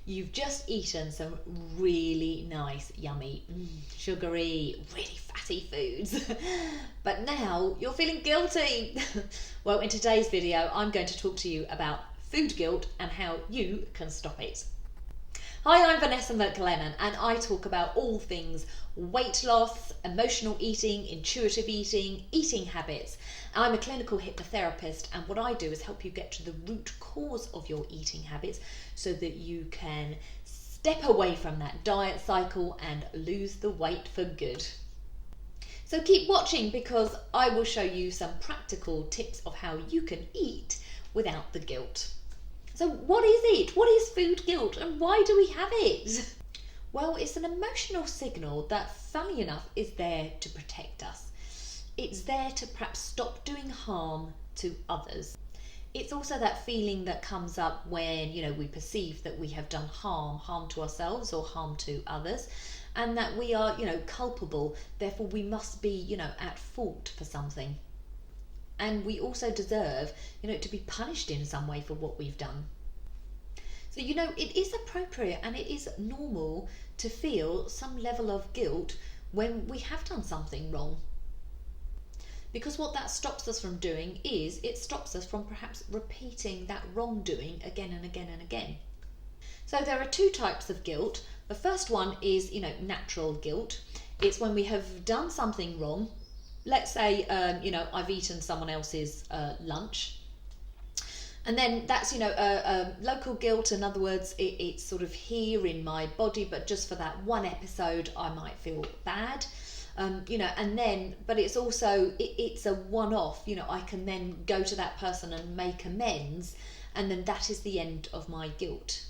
You've just eaten some really nice, yummy, sugary, really fatty foods, but now you're feeling guilty. Well, in today's video, I'm going to talk to you about food guilt and how you can stop it. Hi, I'm Vanessa McLennan, and I talk about all things weight loss, emotional eating, intuitive eating, eating habits. I'm a clinical hypnotherapist, and what I do is help you get to the root cause of your eating habits so that you can step away from that diet cycle and lose the weight for good. So keep watching, because I will show you some practical tips of how you can eat without the guilt. So what is it? What is food guilt, and why do we have it? Well, it's an emotional signal that, funny enough, is there to protect us. It's there to perhaps stop doing harm to others. It's also that feeling that comes up when, we perceive that we have done harm to ourselves or harm to others, and that we are, culpable. Therefore, we must be, at fault for something. And we also deserve, to be punished in some way for what we've done. So, it is appropriate and it is normal to feel some level of guilt when we have done something wrong. Because what that stops us from doing is it stops us from perhaps repeating that wrongdoing again and again and again. So there are two types of guilt. The first one is, natural guilt. It's when we have done something wrong. Let's say, I've eaten someone else's lunch. And then that's, local guilt. In other words, it's sort of here in my body, but just for that one episode, I might feel bad. And then, but it's also, it's a one-off, I can then go to that person and make amends, and then that is the end of my guilt.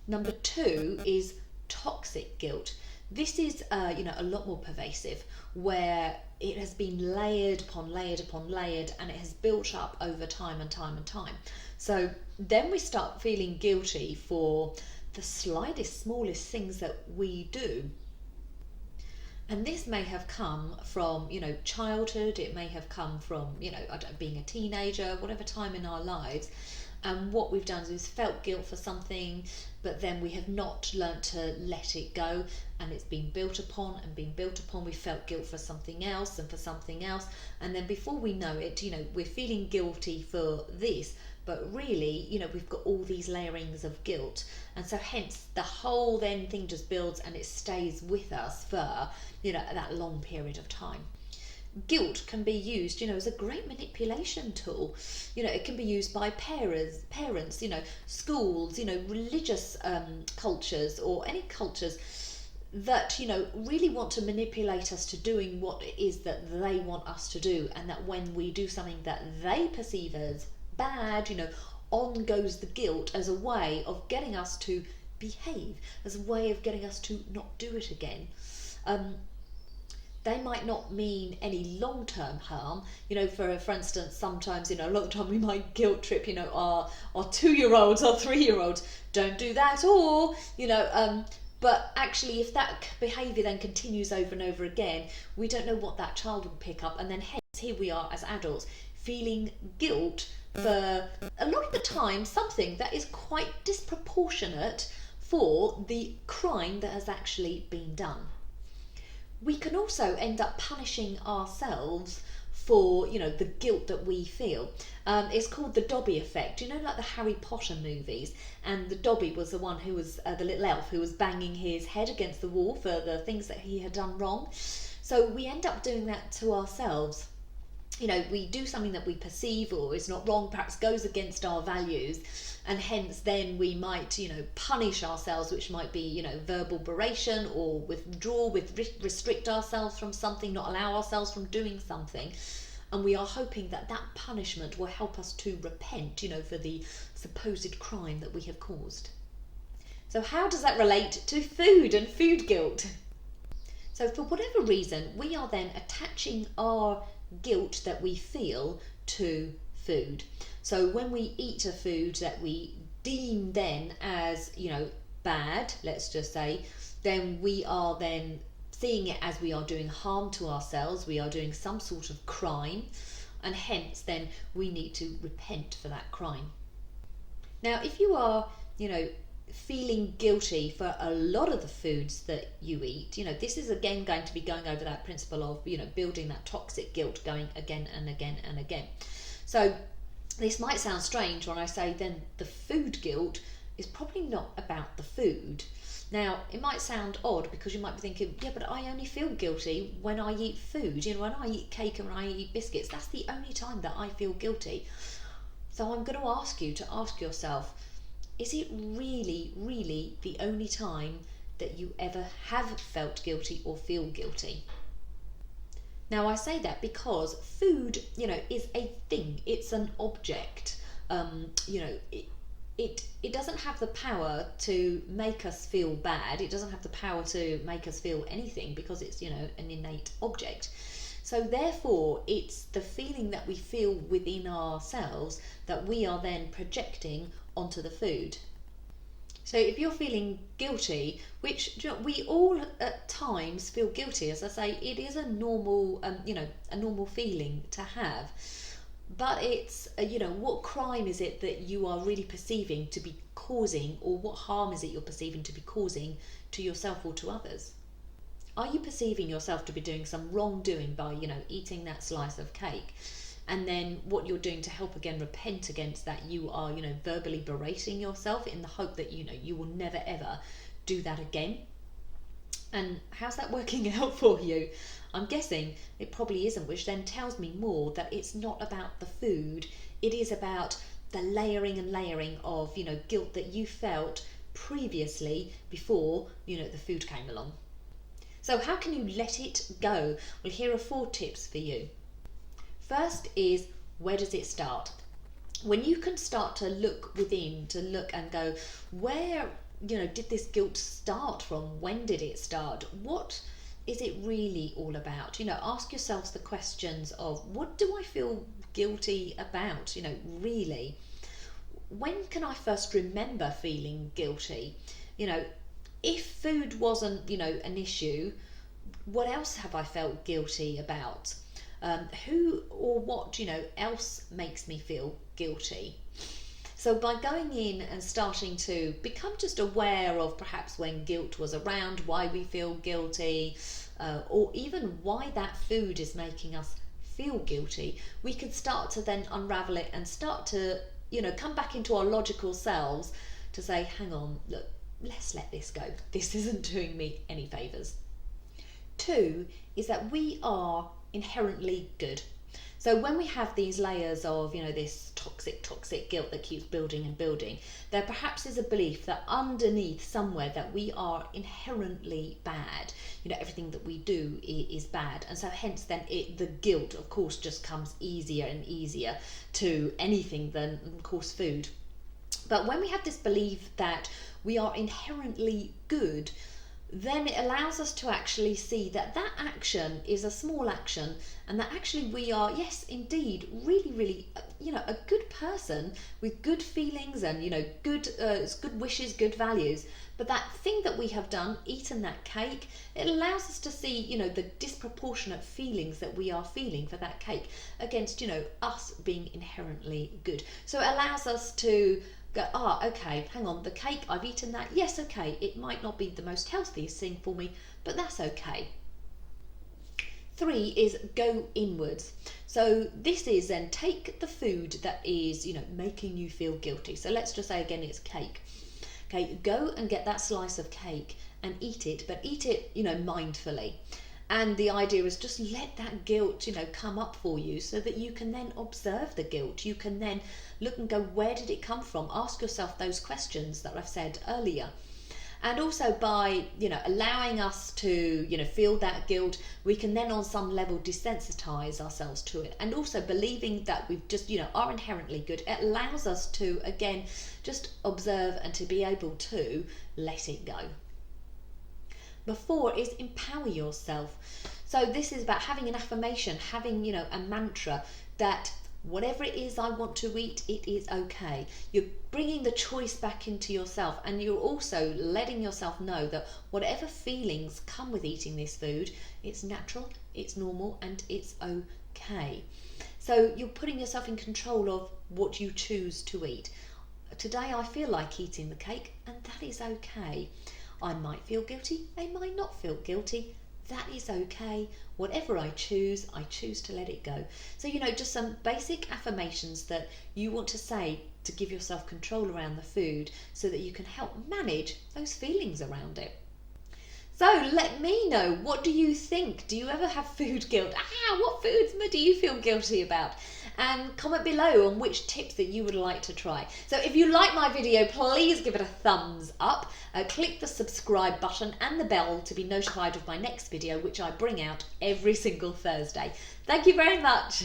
Number two is toxic guilt. This is, a lot more pervasive, where it has been layered upon layered upon layered, and it has built up over time and time and time. So then we start feeling guilty for the slightest, smallest things that we do. And this may have come from, childhood. It may have come from, being a teenager, whatever time in our lives. And what we've done is felt guilt for something, but then we have not learnt to let it go, and it's been built upon and been built upon. We felt guilt for something else and for something else, and then before we know it, we're feeling guilty for this, but really, we've got all these layerings of guilt, and so hence the whole then thing just builds and it stays with us for, that long period of time. Guilt can be used, as a great manipulation tool. It can be used by parents, schools, religious cultures, or any cultures that, really want to manipulate us to doing what it is that they want us to do. And that when we do something that they perceive as bad, on goes the guilt as a way of getting us to behave, as a way of getting us to not do it again. They might not mean any long-term harm. For instance, sometimes, a lot of the time we might guilt trip, our 2-year-olds or 3-year-olds, don't do that, or, but actually if that behaviour then continues over and over again, we don't know what that child will pick up, and then hence here we are as adults feeling guilt for a lot of the time something that is quite disproportionate for the crime that has actually been done. We can also end up punishing ourselves for, the guilt that we feel. It's called the Dobby effect. Like the Harry Potter movies. And the Dobby was the one who was the little elf who was banging his head against the wall for the things that he had done wrong. So we end up doing that to ourselves. We do something that we perceive or is not wrong, perhaps goes against our values, and hence then we might, punish ourselves, which might be, verbal beration, or withdraw, restrict ourselves from something, not allow ourselves from doing something. And we are hoping that that punishment will help us to repent, for the supposed crime that we have caused. So how does that relate to food and food guilt? So for whatever reason, we are then attaching our guilt that we feel to food. So when we eat a food that we deem then as, bad, let's just say, then we are then seeing it as we are doing harm to ourselves, we are doing some sort of crime, and hence then we need to repent for that crime. Now, if you are, feeling guilty for a lot of the foods that you eat, this is again going to be going over that principle of, building that toxic guilt, going again and again and again. So this might sound strange when I say then the food guilt is probably not about the food. Now, it might sound odd because you might be thinking, yeah, but I only feel guilty when I eat food. When I eat cake and when I eat biscuits, that's the only time that I feel guilty. So I'm going to ask you to ask yourself, is it really, really the only time that you ever have felt guilty or feel guilty? Now, I say that because food, is a thing. It's an object. It doesn't have the power to make us feel bad. It doesn't have the power to make us feel anything because it's, an innate object. So therefore, it's the feeling that we feel within ourselves that we are then projecting onto the food. So if you're feeling guilty, which we all at times feel guilty, as I say, it is a normal, a normal feeling to have. But it's, what crime is it that you are really perceiving to be causing, or what harm is it you're perceiving to be causing to yourself or to others? Are you perceiving yourself to be doing some wrongdoing by, eating that slice of cake? And then what you're doing to help again repent against that, you are, verbally berating yourself in the hope that, you will never ever do that again. And how's that working out for you? I'm guessing it probably isn't, which then tells me more that it's not about the food. It is about the layering and layering of, guilt that you felt previously before, the food came along. So how can you let it go? Well, here are 4 tips for you. First is, where does it start? When you can start to look within, to look and go, where, did this guilt start from? When did it start? What is it really all about? Ask yourselves the questions of, what do I feel guilty about? Really, when can I first remember feeling guilty? If food wasn't, an issue, what else have I felt guilty about? Who or what, else makes me feel guilty? So by going in and starting to become just aware of perhaps when guilt was around, why we feel guilty, or even why that food is making us feel guilty, we can start to then unravel it and start to, come back into our logical selves to say, hang on, look, let's let this go. This isn't doing me any favours. 2 is that we are inherently good. So when we have these layers of, this toxic guilt that keeps building and building, there perhaps is a belief that underneath somewhere that we are inherently bad. Everything that we do is bad. And so hence then the guilt, of course, just comes easier and easier to anything than, of course, food. But when we have this belief that we are inherently good, then it allows us to actually see that that action is a small action, and that actually we are, yes, indeed, really, really, a good person with good feelings and, good wishes, good values. But that thing that we have done, eaten that cake, it allows us to see, the disproportionate feelings that we are feeling for that cake against, us being inherently good. So it allows us to go, okay, hang on, the cake, I've eaten that. Yes, okay, it might not be the most healthiest thing for me, but that's okay. 3 is go inwards. So this is then take the food that is, making you feel guilty. So let's just say again, it's cake. Okay, go and get that slice of cake and eat it, but eat it, mindfully. And the idea is just let that guilt, come up for you so that you can then observe the guilt. You can then look and go, where did it come from? Ask yourself those questions that I've said earlier. And also by, allowing us to, feel that guilt, we can then on some level desensitize ourselves to it. And also believing that we've just, are inherently good, it allows us to, again, just observe and to be able to let it go. Before is empower yourself. So this is about having an affirmation, having, a mantra that whatever it is I want to eat, it is okay. You're bringing the choice back into yourself, and you're also letting yourself know that whatever feelings come with eating this food, it's natural, it's normal, and it's okay. So you're putting yourself in control of what you choose to eat. today I feel like eating the cake, and that is okay. I might feel guilty, I might not feel guilty. That is okay. Whatever I choose to let it go. So, just some basic affirmations that you want to say to give yourself control around the food so that you can help manage those feelings around it. So let me know, what do you think? Do you ever have food guilt? What foods do you feel guilty about? And comment below on which tips that you would like to try. So if you like my video, please give it a thumbs up. Click the subscribe button and the bell to be notified of my next video, which I bring out every single Thursday. Thank you very much.